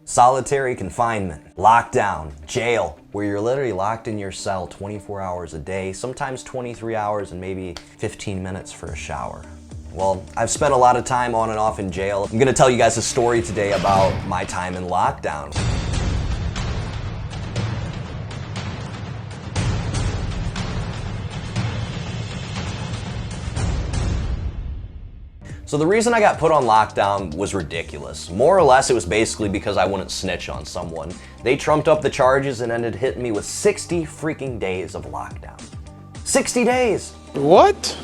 Solitary confinement, lockdown, jail, where you're literally locked in your cell 24 hours a day, sometimes 23 hours and maybe 15 minutes for a shower. Well, I've spent a lot of time on and off in jail. I'm gonna tell you guys a story today about my time in lockdown. So the reason I got put on lockdown was ridiculous. More or less, it was basically because I wouldn't snitch on someone. They trumped up the charges and ended hitting me with 60 freaking days of lockdown. 60 days! What?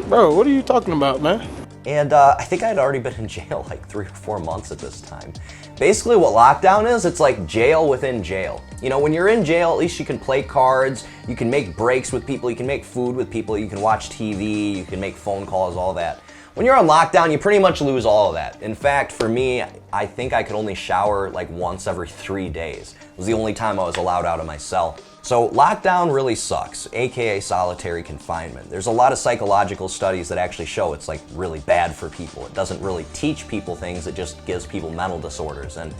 Bro, what are you talking about, man? And I think I'd already been in jail like 3 or 4 months at this time. Basically what lockdown is, it's like jail within jail. You know, when you're in jail, at least you can play cards, you can make breaks with people, you can make food with people, you can watch TV, you can make phone calls, all that. When you're on lockdown, you pretty much lose all of that. In fact, for me, I think I could only shower like once every 3 days. It was the only time I was allowed out of my cell. So lockdown really sucks, aka solitary confinement. There's a lot of psychological studies that actually show it's like really bad for people. It doesn't really teach people things, it just gives people mental disorders. And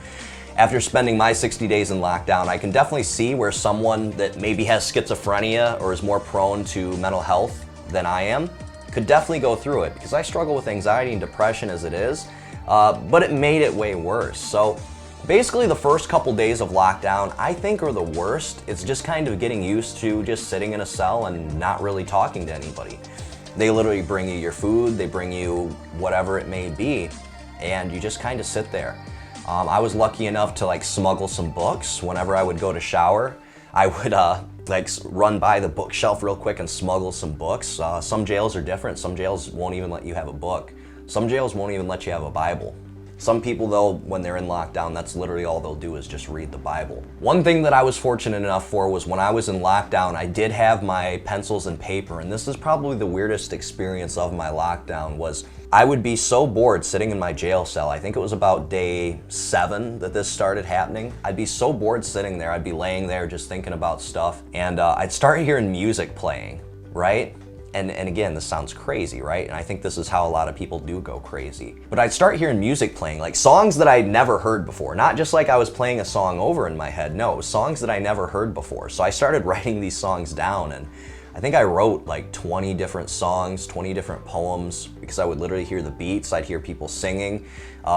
after spending my 60 days in lockdown, I can definitely see where someone that maybe has schizophrenia or is more prone to mental health than I am could definitely go through it, because I struggle with anxiety and depression as it is, but it made it way worse. So basically the first couple days of lockdown I think are the worst. It's just kind of getting used to just sitting in a cell and not really talking to anybody. They literally bring you your food, they bring you whatever it may be, and you just kind of sit there. I was lucky enough to like smuggle some books. Whenever I would go to shower, I would like run by the bookshelf real quick and smuggle some books. Some jails are different. Some jails won't even let you have a book. Some jails won't even let you have a Bible. Some people though, when they're in lockdown, that's literally all they'll do is just read the Bible. One thing that I was fortunate enough for was when I was in lockdown, I did have my pencils and paper, and this is probably the weirdest experience of my lockdown. Was I would be so bored sitting in my jail cell. I think it was about day 7 that this started happening. I'd be so bored sitting there, I'd be laying there just thinking about stuff, and I'd start hearing music playing, right? And again, this sounds crazy, right? And I think this is how a lot of people do go crazy. But I'd start hearing music playing, like songs that I'd never heard before. Not just like I was playing a song over in my head, no, it was songs that I never heard before. So I started writing these songs down, and I think I wrote like 20 different songs, 20 different poems, because I would literally hear the beats, I'd hear people singing.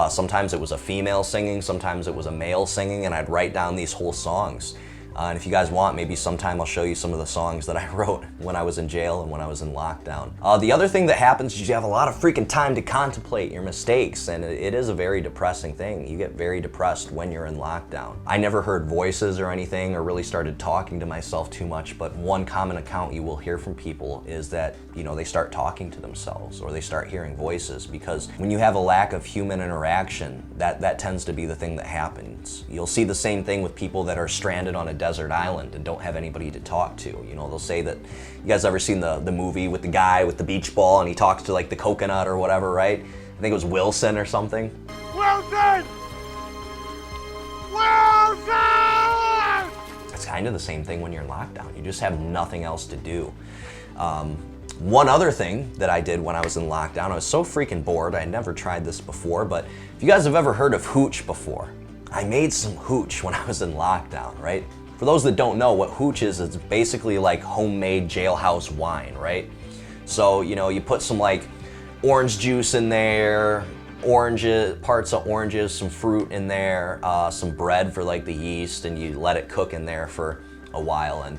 Sometimes it was a female singing, sometimes it was a male singing, and I'd write down these whole songs. And if you guys want, maybe sometime I'll show you some of the songs that I wrote when I was in jail and when I was in lockdown. The other thing that happens is you have a lot of freaking time to contemplate your mistakes, and it is a very depressing thing. You get very depressed when you're in lockdown. I never heard voices or anything or really started talking to myself too much, but one common account you will hear from people is that, you know, they start talking to themselves or they start hearing voices, because when you have a lack of human interaction, that tends to be the thing that happens. You'll see the same thing with people that are stranded on a desert island and don't have anybody to talk to. You know, they'll say that, you guys ever seen the movie with the guy with the beach ball and he talks to like the coconut or whatever, right? I think it was Wilson or something. Wilson! Wilson! It's kind of the same thing when you're in lockdown. You just have nothing else to do. One other thing that I did when I was in lockdown, I was so freaking bored, I had never tried this before, but if you guys have ever heard of hooch before, I made some hooch when I was in lockdown, right? For those that don't know what hooch is, it's basically like homemade jailhouse wine, right? So, you know, you put some like orange juice in there, oranges, parts of oranges, some fruit in there, some bread for like the yeast, and you let it cook in there for a while. And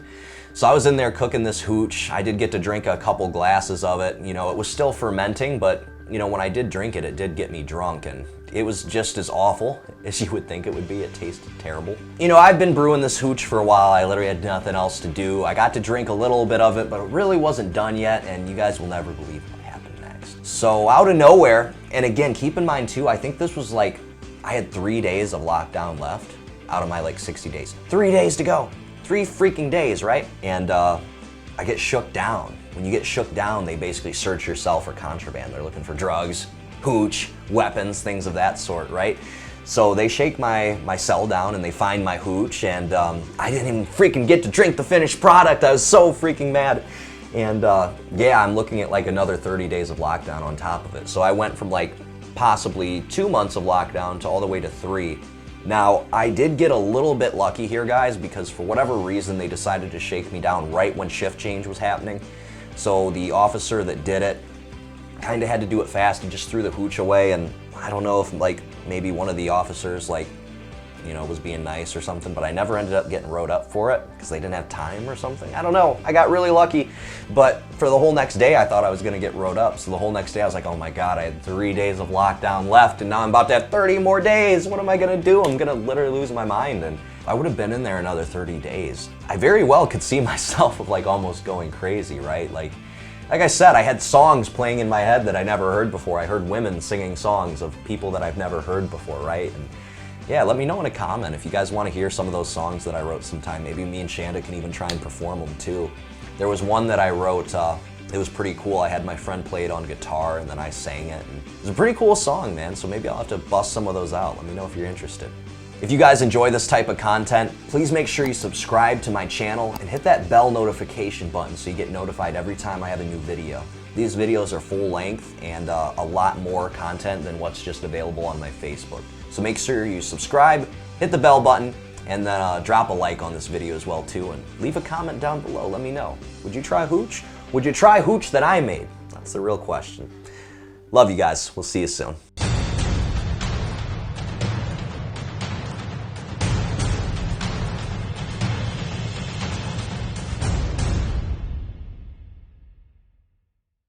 so I was in there cooking this hooch. I did get to drink a couple glasses of it. You know, it was still fermenting, but you know, when I did drink it, it did get me drunk, and it was just as awful as you would think it would be. It tasted terrible. You know, I've been brewing this hooch for a while. I literally had nothing else to do. I got to drink a little bit of it, but it really wasn't done yet, and you guys will never believe what happened next. So out of nowhere, and again, keep in mind too, I think this was like, I had 3 days of lockdown left out of my like 60 days. 3 days to go. 3 freaking days, right? And I get shook down. When you get shook down, they basically search your cell for contraband. They're looking for drugs, hooch, weapons, things of that sort, right? So they shake my cell down and they find my hooch, and I didn't even freaking get to drink the finished product. I was so freaking mad. And yeah, I'm looking at like another 30 days of lockdown on top of it. So I went from like possibly 2 months of lockdown to all the way to 3. Now, I did get a little bit lucky here, guys, because for whatever reason, they decided to shake me down right when shift change was happening. So the officer that did it kind of had to do it fast. He just threw the hooch away, and I don't know if like maybe one of the officers like, you know, was being nice or something, but I never ended up getting wrote up for it because they didn't have time or something. I don't know. I got really lucky, but for the whole next day, I thought I was gonna get wrote up. So the whole next day, I was like, oh my God, I had 3 days of lockdown left, and now I'm about to have 30 more days. What am I gonna do? I'm gonna literally lose my mind. And I would have been in there another 30 days. I very well could see myself of like almost going crazy, right? Like I said, I had songs playing in my head that I never heard before. I heard women singing songs of people that I've never heard before, right? And yeah, let me know in a comment if you guys want to hear some of those songs that I wrote sometime. Maybe me and Shanda can even try and perform them too. There was one that I wrote, it was pretty cool. I had my friend play it on guitar and then I sang it. And it was a pretty cool song, man, so maybe I'll have to bust some of those out. Let me know if you're interested. If you guys enjoy this type of content, please make sure you subscribe to my channel and hit that bell notification button so you get notified every time I have a new video. These videos are full length and a lot more content than what's just available on my Facebook. So make sure you subscribe, hit the bell button, and then drop a like on this video as well too, and leave a comment down below. Let me know. Would you try hooch? Would you try hooch that I made? That's the real question. Love you guys. We'll see you soon.